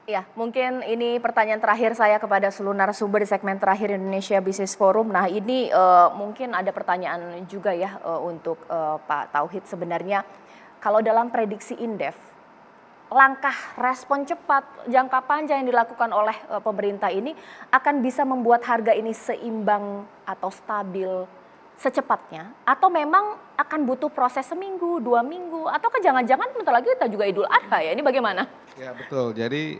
Ya, mungkin ini pertanyaan terakhir saya kepada seluruh narasumber di segmen terakhir Indonesia Business Forum. Nah, ini mungkin ada pertanyaan juga ya untuk Pak Tauhid sebenarnya. Kalau dalam prediksi Indef, langkah respon cepat jangka panjang yang dilakukan oleh pemerintah ini akan bisa membuat harga ini seimbang atau stabil secepatnya, atau memang akan butuh proses seminggu, 2 minggu, atau jangan-jangan bentar lagi kita juga Idul Adha ya, ini bagaimana? Ya betul, jadi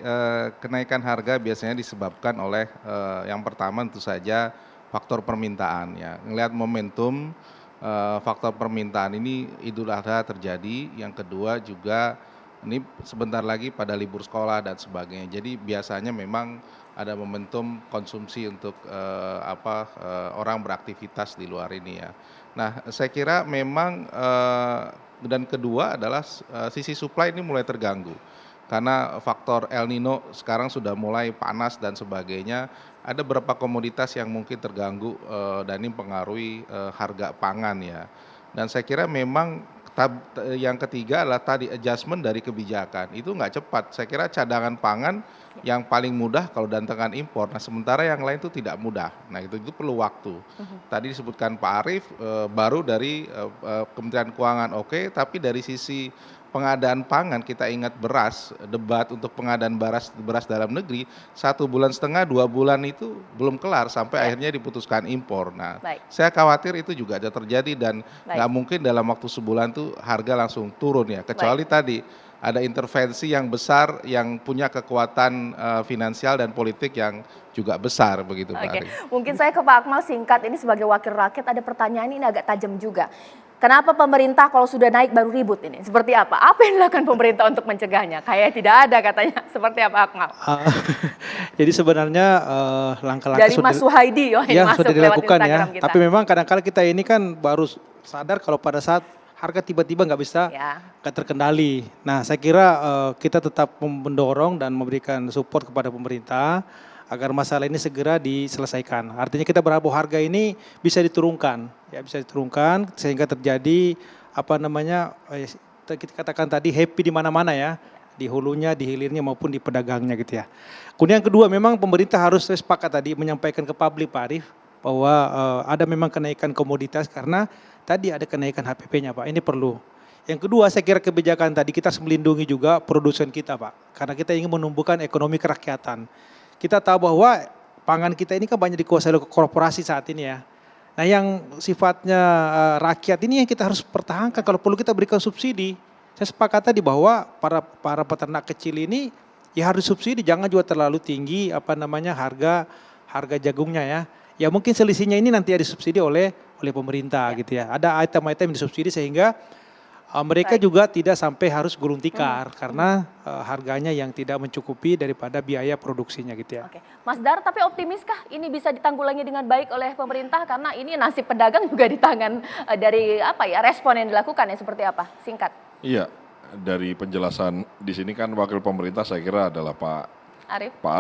kenaikan harga biasanya disebabkan oleh yang pertama tentu saja faktor permintaan ya. Ngelihat momentum faktor permintaan ini Idul Adha terjadi, yang kedua juga ini sebentar lagi pada libur sekolah dan sebagainya. Jadi biasanya memang ada momentum konsumsi untuk orang beraktivitas di luar ini ya. Nah, saya kira memang dan kedua adalah sisi supply ini mulai terganggu. Karena faktor El Nino sekarang sudah mulai panas dan sebagainya, ada beberapa komoditas yang mungkin terganggu dan ini mempengaruhi harga pangan ya. Dan saya kira memang yang ketiga adalah tadi adjustment dari kebijakan, itu nggak cepat. Saya kira cadangan pangan yang paling mudah kalau datangkan impor, nah sementara yang lain itu tidak mudah. Nah itu perlu waktu. Tadi disebutkan Pak Arief, baru dari Kementerian Keuangan oke, tapi dari sisi pengadaan pangan kita ingat beras, debat untuk pengadaan beras dalam negeri 1,5 bulan, 2 bulan itu belum kelar sampai akhirnya diputuskan impor. Nah, saya khawatir itu juga ada terjadi dan nggak mungkin dalam waktu sebulan tuh harga langsung turun ya, kecuali tadi ada intervensi yang besar yang punya kekuatan finansial dan politik yang juga besar begitu Pak Arief. Mungkin saya ke Pak Akmal singkat, ini sebagai wakil rakyat ada pertanyaan ini agak tajam juga. Kenapa pemerintah kalau sudah naik baru ribut ini? Seperti apa? Apa yang dilakukan pemerintah untuk mencegahnya? Kayak tidak ada katanya. Seperti apa Akmal? Jadi sebenarnya langkah-langkah dari Mas Suhaidi sudah dilakukan ya. Tapi memang kadang-kadang kita ini kan baru sadar kalau pada saat harga tiba-tiba nggak bisa terkendali. Nah saya kira kita tetap mendorong dan memberikan support kepada pemerintah agar masalah ini segera diselesaikan. Artinya kita berharap harga ini bisa diturunkan, ya bisa diturunkan sehingga terjadi kita katakan tadi happy di mana-mana ya, di hulunya, di hilirnya maupun di pedagangnya gitu ya. Kemudian yang kedua memang pemerintah harus sepakat tadi menyampaikan ke publik Pak Arief bahwa ada memang kenaikan komoditas karena tadi ada kenaikan HPP-nya Pak, ini perlu. Yang kedua saya kira kebijakan tadi kita harus melindungi juga produsen kita Pak, karena kita ingin menumbuhkan ekonomi kerakyatan. Kita tahu bahwa pangan kita ini kan banyak dikuasai oleh korporasi saat ini ya. Nah yang sifatnya rakyat ini yang kita harus pertahankan, kalau perlu kita berikan subsidi. Saya sepakat tadi bahwa para peternak kecil ini ya harus subsidi, jangan juga terlalu tinggi harga jagungnya ya. Ya mungkin selisihnya ini nanti ya disubsidi oleh pemerintah gitu ya. Ada item-item yang disubsidi sehingga mereka juga tidak sampai harus gulung tikar karena harganya yang tidak mencukupi daripada biaya produksinya gitu ya. Oke. Mas Dar, tapi optimiskah ini bisa ditanggulangi dengan baik oleh pemerintah karena ini nasib pedagang juga di tangan dari respon yang dilakukan ya, seperti apa? Singkat. Iya, dari penjelasan di sini kan wakil pemerintah saya kira adalah Pak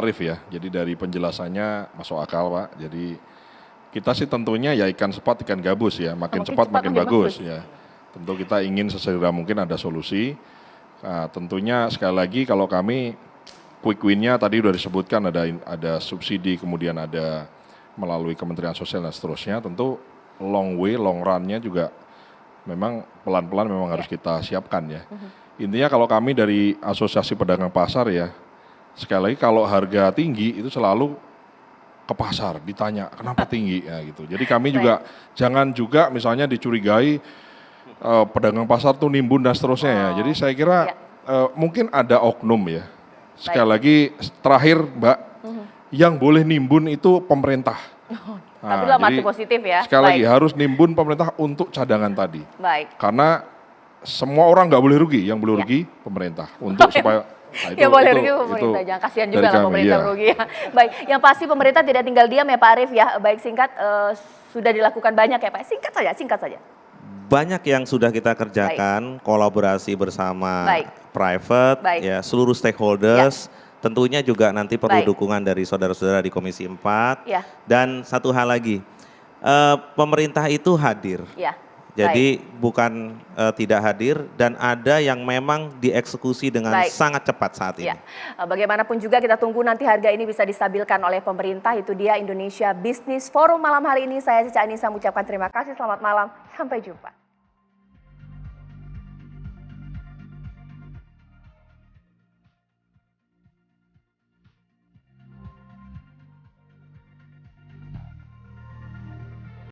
Arief ya. Jadi dari penjelasannya masuk akal Pak. Jadi kita sih tentunya ya ikan cepat ikan gabus ya, makin cepat makin bagus ya. Tentu kita ingin sesegera mungkin ada solusi. Nah, tentunya sekali lagi kalau kami quick win-nya tadi sudah disebutkan ada subsidi, kemudian ada melalui Kementerian Sosial dan seterusnya. Tentu long run-nya juga memang pelan-pelan memang harus kita siapkan ya. Intinya kalau kami dari Asosiasi Pedagang Pasar ya, sekali lagi kalau harga tinggi itu selalu ke pasar ditanya kenapa tinggi ya gitu. Jadi kami juga jangan juga misalnya dicurigai pedagang pasar tuh nimbun dan seterusnya ya. Jadi saya kira mungkin ada oknum ya. Sekali lagi terakhir Mbak, yang boleh nimbun itu pemerintah. Tapi dalam arti positif ya. Sekali lagi harus nimbun pemerintah untuk cadangan tadi. Karena semua orang nggak boleh rugi, yang boleh rugi pemerintah. Untuk supaya ya boleh rugi pemerintah, jangan kasihan juga lah pemerintah rugi ya. Baik, yang pasti pemerintah tidak tinggal diam ya Pak Arief ya. Baik, singkat sudah dilakukan banyak ya Pak. Singkat saja. Banyak yang sudah kita kerjakan, kolaborasi bersama private, ya seluruh stakeholders. Tentunya juga nanti perlu dukungan dari saudara-saudara di Komisi 4. Dan satu hal lagi, pemerintah itu hadir. Jadi bukan tidak hadir dan ada yang memang dieksekusi dengan sangat cepat saat ini. Ya. Bagaimanapun juga kita tunggu nanti harga ini bisa distabilkan oleh pemerintah. Itu dia Indonesia Business Forum malam hari ini. Saya Cica Anissa mengucapkan terima kasih. Selamat malam. Sampai jumpa.